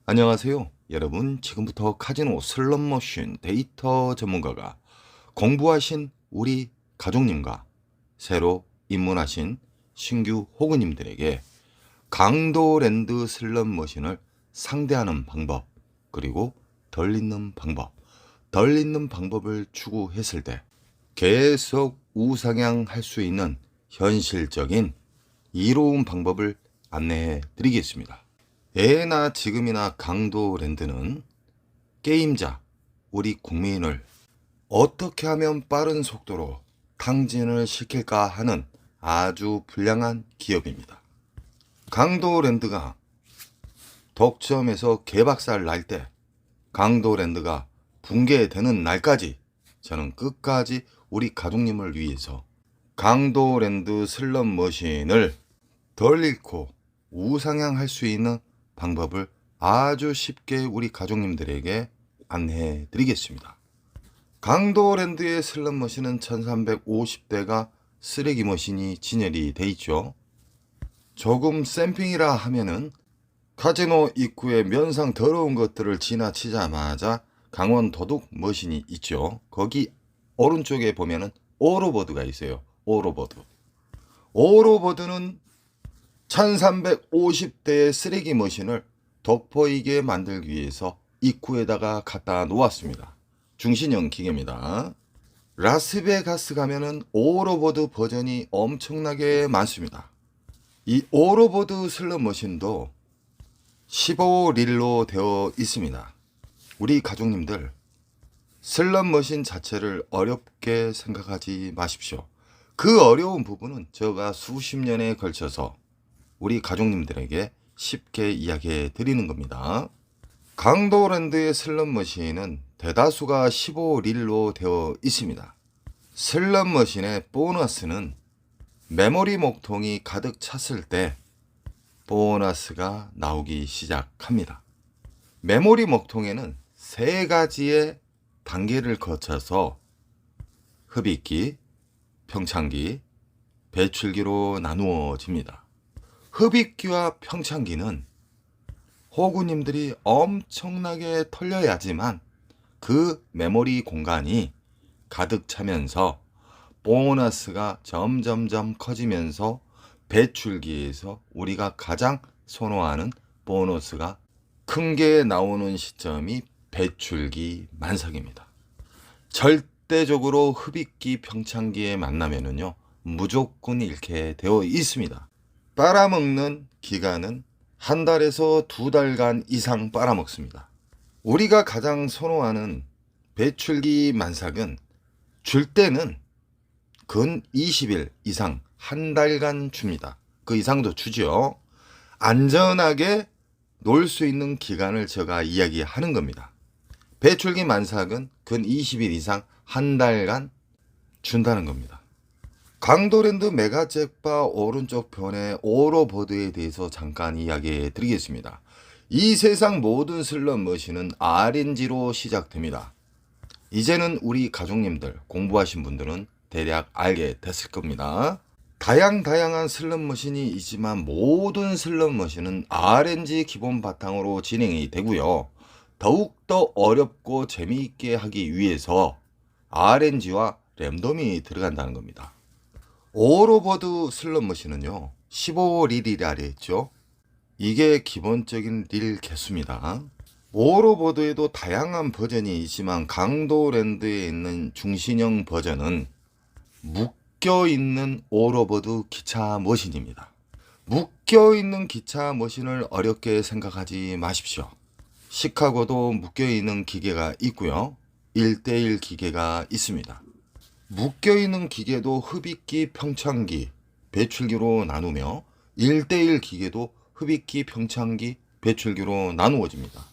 안녕하세요. 여러분, 지금부터 카지노 슬롯머신 데이터 전문가가 공부하신 우리 가족님과 새로 입문하신 신규 호구님들에게 강도랜드 슬롯머신을 상대하는 방법, 그리고 덜 잊는 방법을 추구했을 때 계속 우상향할 수 있는 현실적인 이로운 방법을 안내해 드리겠습니다. 예나 지금이나 강도랜드는 게임자, 우리 국민을 어떻게 하면 빠른 속도로 탕진을 시킬까 하는 아주 불량한 기업입니다. 강도랜드가 독점에서 개박살 날 때, 강도랜드가 붕괴되는 날까지 저는 끝까지 우리 가족님을 위해서 강도랜드 슬롯머신을 덜 잃고 우상향할 수 있는 방법을 아주 쉽게 우리 가족님들에게 안내해 드리겠습니다. 강도랜드의 슬롯머신은 1350대가 쓰레기 머신이 진열이 돼 있죠. 조금 샘핑이라 하면은 카지노 입구에 면상 더러운 것들을 지나치자마자 강원 도둑 머신이 있죠. 거기 오른쪽에 보면은 오로보드가 있어요. 오로보드는 1350대의 쓰레기 머신을 돋보이게 만들기 위해서 입구에다가 갖다 놓았습니다. 중신형 기계입니다. 라스베가스 가면은 오로보드 버전이 엄청나게 많습니다. 이 오로보드 슬롯 머신도 15릴로 되어 있습니다. 우리 가족님들, 슬롯 머신 자체를 어렵게 생각하지 마십시오. 그 어려운 부분은 제가 수십 년에 걸쳐서 우리 가족님들에게 쉽게 이야기해 드리는 겁니다. 강도랜드의 슬롯머신은 대다수가 15릴로 되어 있습니다. 슬롯머신의 보너스는 메모리 목통이 가득 찼을 때 보너스가 나오기 시작합니다. 메모리 목통에는 세 가지의 단계를 거쳐서 흡입기, 평창기, 배출기로 나누어집니다. 흡입기와 평창기는 호구님들이 엄청나게 털려야지만 그 메모리 공간이 가득 차면서 보너스가 점점점 커지면서 배출기에서 우리가 가장 선호하는 보너스가 큰 게 나오는 시점이 배출기 만삭입니다. 절대적으로 흡입기 평창기에 만나면은요, 무조건 잃게 되어 있습니다. 빨아먹는 기간은 한 달에서 두 달간 이상 빨아먹습니다. 우리가 가장 선호하는 배출기 만삭은 줄 때는 근 20일 이상 한 달간 줍니다. 그 이상도 주죠. 안전하게 놀 수 있는 기간을 제가 이야기하는 겁니다. 배출기 만삭은 근 20일 이상 한 달간 준다는 겁니다. 강도랜드 메가잭바 오른쪽 편의 오로보드에 대해서 잠깐 이야기해 드리겠습니다. 이 세상 모든 슬롯 머신은 RNG로 시작됩니다. 이제는 우리 가족님들, 공부하신 분들은 대략 알게 됐을 겁니다. 다양한 슬롯 머신이 있지만 모든 슬롯 머신은 RNG 기본 바탕으로 진행이 되고요. 더욱더 어렵고 재미있게 하기 위해서 RNG와 랜덤이 들어간다는 겁니다. 오로보드 슬롯 머신은요, 15릴이라 했죠. 이게 기본적인 릴 개수입니다. 오로보드에도 다양한 버전이 있지만 강도랜드에 있는 중신형 버전은 묶여있는 오로보드 기차 머신입니다. 묶여있는 기차 머신을 어렵게 생각하지 마십시오. 시카고도 묶여있는 기계가 있고요, 1대1 기계가 있습니다. 묶여있는 기계도 흡입기, 평창기, 배출기로 나누며 1대1 기계도 흡입기, 평창기, 배출기로 나누어집니다.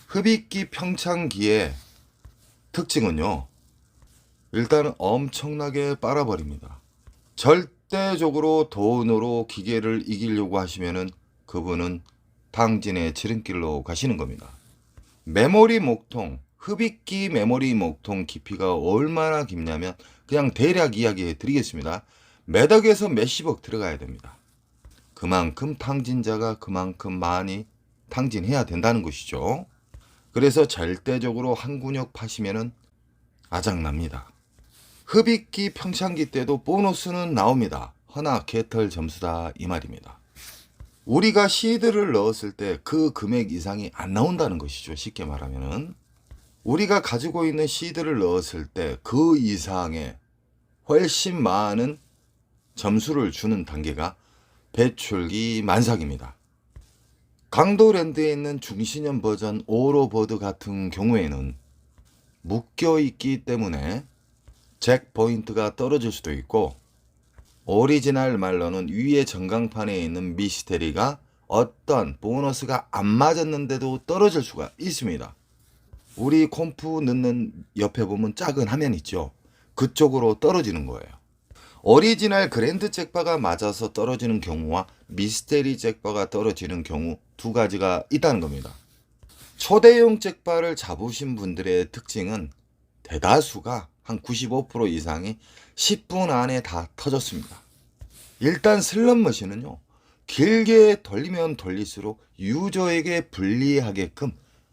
흡입기, 평창기의 특징은요, 일단은 엄청나게 빨아버립니다. 절대적으로 돈으로 기계를 이기려고 하시면은 그분은 탕진의 지름길로 가시는 겁니다. 메모리 목통, 흡입기 메모리 목통 깊이가 얼마나 깊냐면 그냥 대략 이야기해 드리겠습니다. 몇억에서 몇십억 들어가야 됩니다. 그만큼 탕진자가 그만큼 많이 탕진해야 된다는 것이죠. 그래서 절대적으로 한 근육 파시면은 아작납니다. 흡입기 평창기 때도 보너스는 나옵니다. 허나 개털 점수다 이 말입니다. 우리가 시드를 넣었을 때 그 금액 이상이 안 나온다는 것이죠. 쉽게 말하면은 우리가 가지고 있는 시드를 넣었을 때 그 이상의 훨씬 많은 점수를 주는 단계가 배출기 만삭입니다. 강도랜드에 있는 중신형 버전 오로버드 같은 경우에는 묶여있기 때문에 잭 포인트가 떨어질 수도 있고, 오리지널 말로는 위에 전광판에 있는 미스테리가 어떤 보너스가 안 맞았는데도 떨어질 수가 있습니다. 우리 콤프 넣는 옆에 보면 작은 화면 있죠. 그쪽으로 떨어지는 거예요. 오리지널 그랜드 잭바가 맞아서 떨어지는 경우와 미스테리 잭바가 떨어지는 경우 두 가지가 있다는 겁니다. 초대형 잭바를 잡으신 분들의 특징은 대다수가 한 95% 이상이 10분 안에 다 터졌습니다. 일단 슬롯머신은요, 길게 돌리면 돌릴수록 유저에게 불리하게끔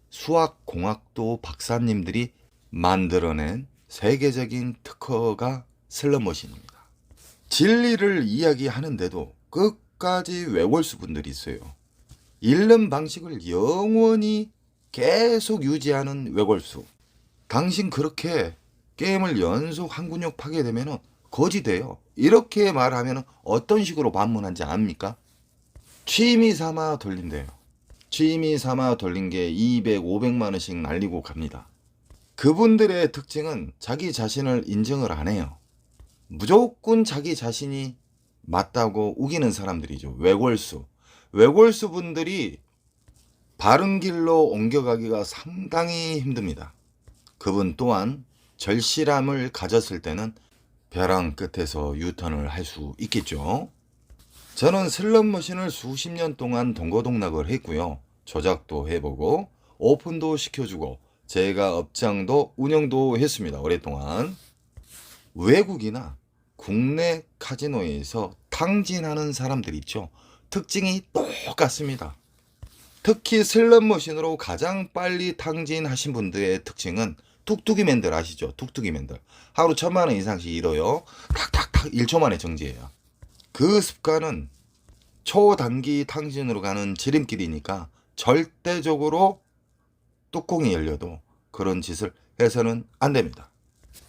수학공학도 박사님들이 만들어낸 세계적인 특허가 슬롯머신입니다. 진리를 이야기하는데도 끝까지 외골수 분들이 있어요. 잃는 방식을 영원히 계속 유지하는 외골수. 당신 그렇게 게임을 연속 한 근육 파게 되면 거지 돼요. 이렇게 말하면 어떤 식으로 반문한지 압니까? 취미 삼아 돌린대요. 취미 삼아 돌린 게 200, 500만 원씩 날리고 갑니다. 그분들의 특징은 자기 자신을 인정을 안 해요. 무조건 자기 자신이 맞다고 우기는 사람들이죠. 외골수. 외골수 분들이 바른 길로 옮겨가기가 상당히 힘듭니다. 그분 또한 절실함을 가졌을 때는 벼랑 끝에서 유턴을 할 수 있겠죠. 저는 슬롯머신을 수십 년 동안 동고동락을 했고요. 조작도 해보고 오픈도 시켜주고 제가 업장도 운영도 했습니다. 오랫동안. 외국이나 국내 카지노에서 탕진하는 사람들 있죠. 특징이 똑같습니다. 특히 슬롯머신으로 가장 빨리 탕진하신 분들의 특징은 뚝뚝이맨들 아시죠? 뚝뚝이맨들. 하루 1000만 원 이상씩 잃어요. 탁탁탁 1초 만에 정지해요. 그 습관은 초단기 탕진으로 가는 지름길이니까 절대적으로 뚜껑이 열려도 그런 짓을 해서는 안 됩니다.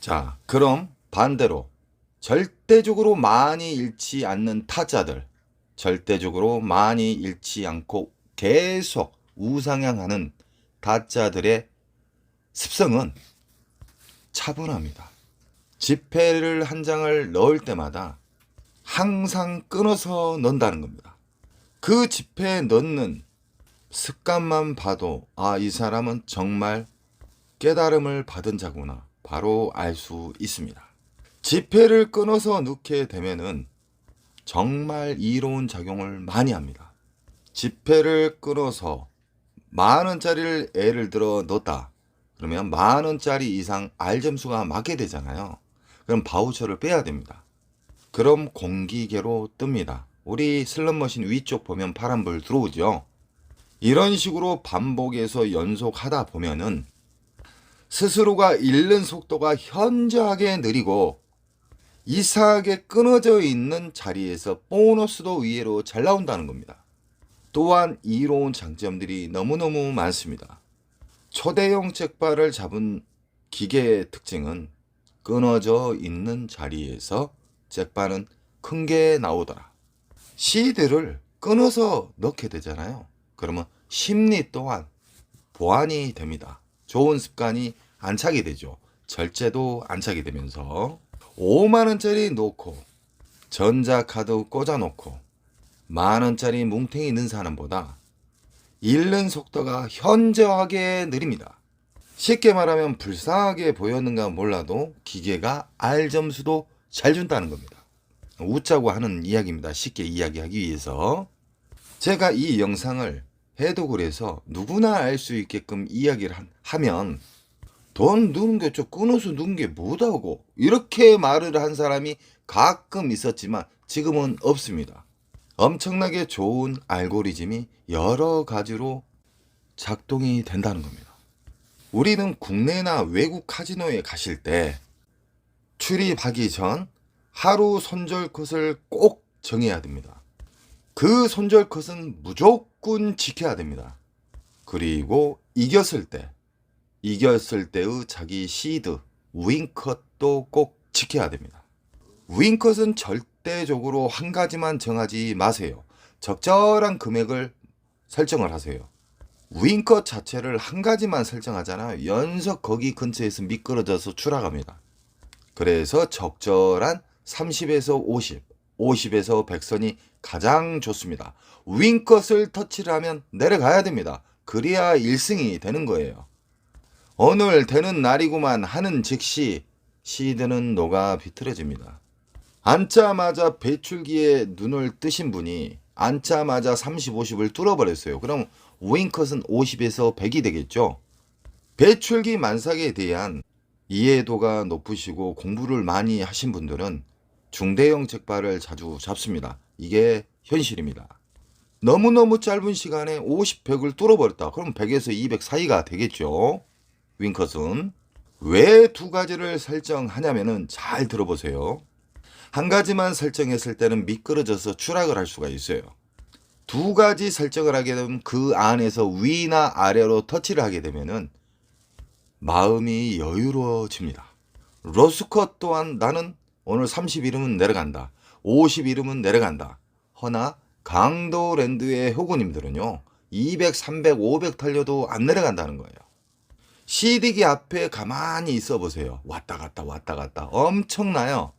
자, 그럼 반대로 절대적으로 많이 잃지 않는 타짜들, 절대적으로 많이 잃지 않고 계속 우상향하는 타짜들의 습성은 차분합니다. 지폐를 한 장을 넣을 때마다 항상 끊어서 넣는다는 겁니다. 그 지폐에 넣는 습관만 봐도 이 사람은 정말 깨달음을 받은 자구나 바로 알 수 있습니다. 지폐를 끊어서 넣게 되면은 정말 이로운 작용을 많이 합니다. 지폐를 끊어서 10,000원짜리를 예를 들어 넣었다. 그러면 10,000원짜리 이상 R점수가 맞게 되잖아요. 그럼 바우처를 빼야 됩니다. 그럼 공기계로 뜹니다. 우리 슬롯머신 위쪽 보면 파란불 들어오죠. 이런 식으로 반복해서 연속하다 보면은 스스로가 잃는 속도가 현저하게 느리고 이상하게 끊어져 있는 자리에서 보너스도 의외로 잘 나온다는 겁니다. 또한 이로운 장점들이 너무너무 많습니다. 초대형 잭바를 잡은 기계의 특징은 끊어져 있는 자리에서 잭바는 큰 게 나오더라. 시드를 끊어서 넣게 되잖아요. 그러면 심리 또한 보완이 됩니다. 좋은 습관이 안착이 되죠. 절제도 안착이 되면서 5만원짜리 놓고 전자카드 꽂아놓고 만원짜리 뭉탱이 넣은 사람보다 잃는 속도가 현저하게 느립니다. 쉽게 말하면 불쌍하게 보였는가 몰라도 기계가 R점수도 잘 준다는 겁니다. 웃자고 하는 이야기입니다. 쉽게 이야기하기 위해서. 제가 이 영상을 해독을 해서 누구나 알 수 있게끔 이야기를 하면 돈 넣는 게 좀 끊어서 넣는 게 뭐다고 이렇게 말을 한 사람이 가끔 있었지만 지금은 없습니다. 엄청나게 좋은 알고리즘이 여러 가지로 작동이 된다는 겁니다. 우리는 국내나 외국 카지노에 가실 때 출입하기 전 하루 손절 컷을 꼭 정해야 됩니다. 그 손절 컷은 무조건 지켜야 됩니다. 그리고 이겼을 때의 자기 시드, 윙컷도 꼭 지켜야 됩니다. 윙컷은 절대적으로 한 가지만 정하지 마세요. 적절한 금액을 설정을 하세요. 윙컷 자체를 한 가지만 설정하잖아요. 연속 거기 근처에서 미끄러져서 추락합니다. 그래서 적절한 30에서 50, 50에서 100선이 가장 좋습니다. 윙컷을 터치를 하면 내려가야 됩니다. 그래야 1승이 되는 거예요. 오늘 되는 날이구만 하는 즉시 시드는 녹아 비틀어집니다. 앉자마자 배출기에 눈을 뜨신 분이 앉자마자 30, 50을 뚫어버렸어요. 그럼 윙컷은 50에서 100이 되겠죠. 배출기 만삭에 대한 이해도가 높으시고 공부를 많이 하신 분들은 중대형 잭팟을 자주 잡습니다. 이게 현실입니다. 너무너무 짧은 시간에 50, 100을 뚫어버렸다. 그럼 100에서 200 사이가 되겠죠. 윙컷은. 왜 두 가지를 설정하냐면은 잘 들어보세요. 한 가지만 설정했을 때는 미끄러져서 추락을 할 수가 있어요. 두 가지 설정을 하게 되면 그 안에서 위나 아래로 터치를 하게 되면은 마음이 여유로워집니다. 로스컷 또한 나는 오늘 30 이름은 내려간다. 50 이름은 내려간다. 허나 강도랜드의 호구님들은요. 200, 300, 500 털려도 안 내려간다는 거예요. CD기 앞에 가만히 있어 보세요. 왔다 갔다 왔다 갔다 엄청나요.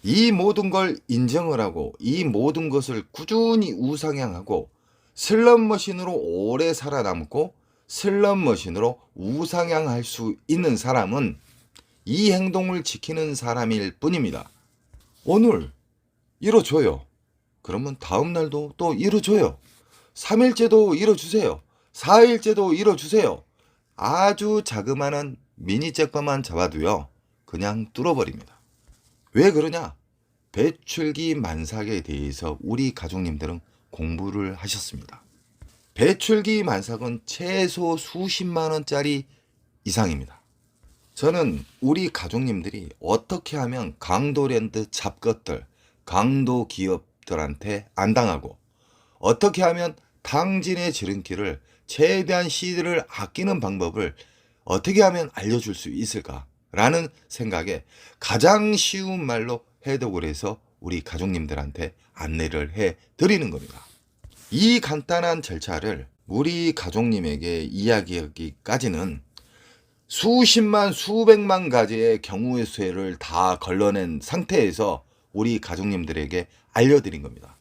이 모든 걸 인정을 하고 이 모든 것을 꾸준히 우상향하고 슬롯머신으로 오래 살아남고 슬롯머신으로 우상향할 수 있는 사람은 이 행동을 지키는 사람일 뿐입니다. 오늘 이뤄줘요. 그러면 다음 날도 또 이뤄줘요. 3일째도 이뤄주세요. 4일째도 이뤄주세요. 아주 자그마한 미니 잭팟만 잡아도요. 그냥 뚫어버립니다. 왜 그러냐? 배출기 만삭에 대해서 우리 가족님들은 공부를 하셨습니다. 배출기 만삭은 최소 수십만 원짜리 이상입니다. 저는 우리 가족님들이 어떻게 하면 강도랜드 잡것들, 강도 기업들한테 안 당하고 어떻게 하면 당진의 지름길을 최대한 시드를 아끼는 방법을 어떻게 하면 알려줄 수 있을까라는 생각에 가장 쉬운 말로 해독을 해서 우리 가족님들한테 안내를 해드리는 겁니다. 이 간단한 절차를 우리 가족님에게 이야기하기까지는 수십만 수백만 가지의 경우의 수를 다 걸러낸 상태에서 우리 가족님들에게 알려드린 겁니다.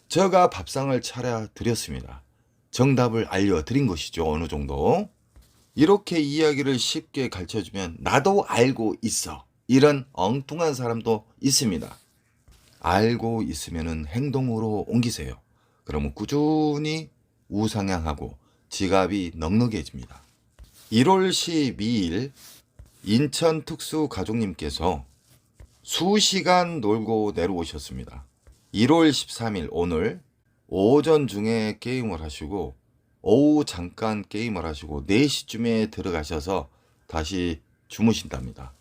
제가 밥상을 차려드렸습니다. 정답을 알려드린 것이죠. 어느 정도. 이렇게 이야기를 쉽게 가르쳐주면 나도 알고 있어. 이런 엉뚱한 사람도 있습니다. 알고 있으면 행동으로 옮기세요. 그러면 꾸준히 우상향하고 지갑이 넉넉해집니다. 1월 12일 인천 특수 가족님께서 수시간 놀고 내려오셨습니다. 1월 13일 오늘 오전 중에 게임을 하시고 오후 잠깐 게임을 하시고 4시쯤에 들어가셔서 다시 주무신답니다.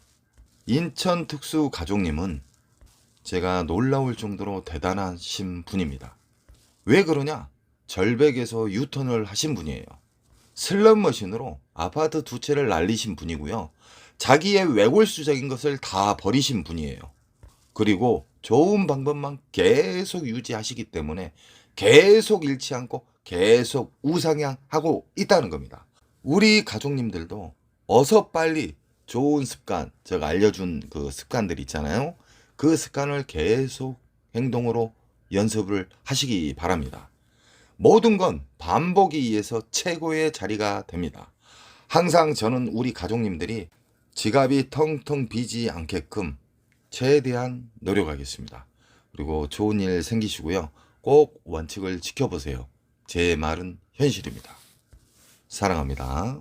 인천 특수 가족님은 제가 놀라울 정도로 대단하신 분입니다. 왜 그러냐? 절벽에서 유턴을 하신 분이에요. 슬롯머신으로 아파트 2채를 날리신 분이고요. 자기의 외골수적인 것을 다 버리신 분이에요. 그리고 좋은 방법만 계속 유지하시기 때문에 계속 잃지 않고 계속 우상향하고 있다는 겁니다. 우리 가족님들도 어서 빨리 좋은 습관, 제가 알려준 그 습관들 있잖아요. 그 습관을 계속 행동으로 연습을 하시기 바랍니다. 모든 건 반복에 의해서 최고의 자리가 됩니다. 항상 저는 우리 가족님들이 지갑이 텅텅 비지 않게끔 최대한 노력하겠습니다. 그리고 좋은 일 생기시고요. 꼭 원칙을 지켜보세요. 제 말은 현실입니다. 사랑합니다.